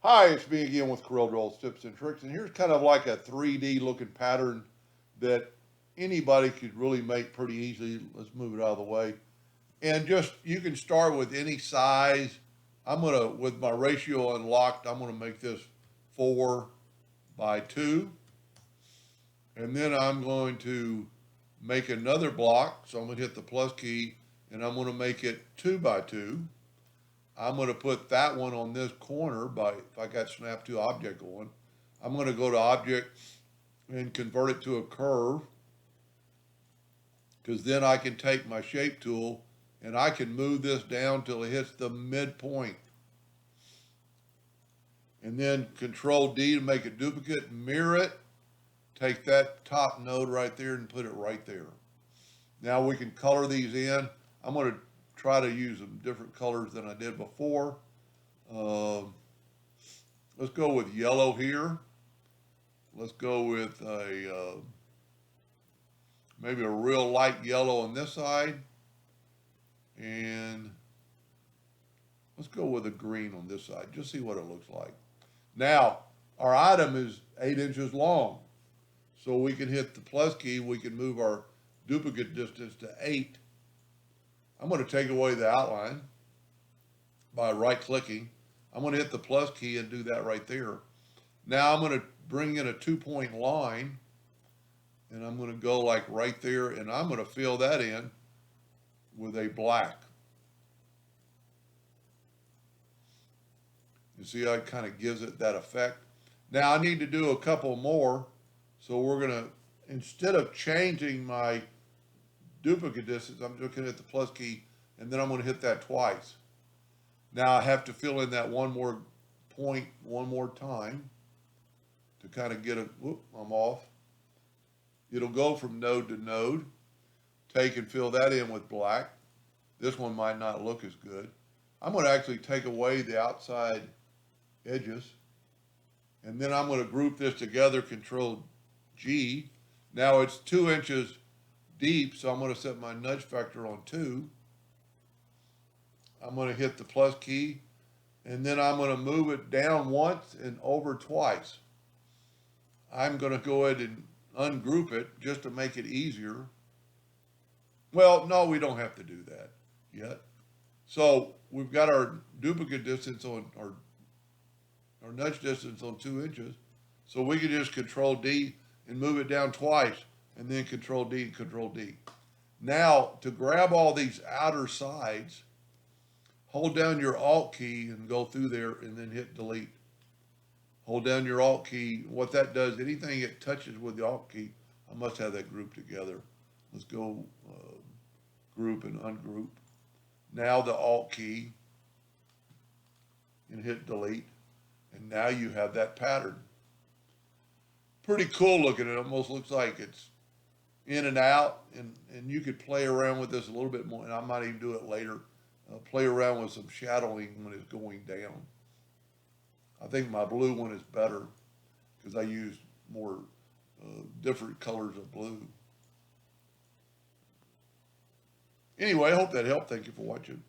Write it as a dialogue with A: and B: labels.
A: Hi, it's me again with Corel Draws Tips and Tricks, and here's kind of like a 3D looking pattern that anybody could really make pretty easily. Let's move it out of the way. And just, you can start with any size. With my ratio unlocked, I'm gonna make this 4 by 2. And then I'm going to make another block. So I'm gonna hit the plus key and I'm gonna make it 2 by 2. I'm going to put that one on this corner if I got snap to object going. I'm going to go to object and convert it to a curve, because then I can take my shape tool and I can move this down till it hits the midpoint. And then control D to make a duplicate, mirror it, take that top node right there and put it right there. Now we can color these in. I'm going to try to use some different colors than I did before. Let's go with yellow here. Let's go with maybe a real light yellow on this side. And let's go with a green on this side. Just see what it looks like. Now, our item is 8 inches long. So we can hit the plus key. We can move our duplicate distance to 8. I'm going to take away the outline by right clicking. I'm going to hit the plus key and do that right there. Now I'm going to bring in a 2-point line and I'm going to go like right there and I'm going to fill that in with a black. You see how it kind of gives it that effect. Now I need to do a couple more. So we're going to, instead of changing my duplicate distance, I'm just going to hit the plus key and then I'm going to hit that twice. Now I have to fill in that one more point one more time to kind of get a, whoop, I'm off. It'll go from node to node. Take and fill that in with black. This one might not look as good. I'm going to actually take away the outside edges and then I'm going to group this together, control G. Now it's 2 inches deep, so I'm going to set my nudge factor on 2. I'm going to hit the plus key, and then I'm going to move it down once and over twice. I'm going to go ahead and ungroup it just to make it easier. Well, no, we don't have to do that yet. So we've got our duplicate distance on, our nudge distance on 2 inches. So we can just control D and move it down twice and then control D and control D. Now to grab all these outer sides, hold down your Alt key and go through there and then hit delete. Hold down your Alt key. What that does, anything it touches with the Alt key, I must have that grouped together. Let's go group and ungroup. Now the Alt key and hit delete. And now you have that pattern. Pretty cool looking. It almost looks like it's in and out, and you could play around with this a little bit more, and I might even do it later. Play around with some shadowing when it's going down. I think my blue one is better because I used more different colors of blue. Anyway, I hope that helped. Thank you for watching.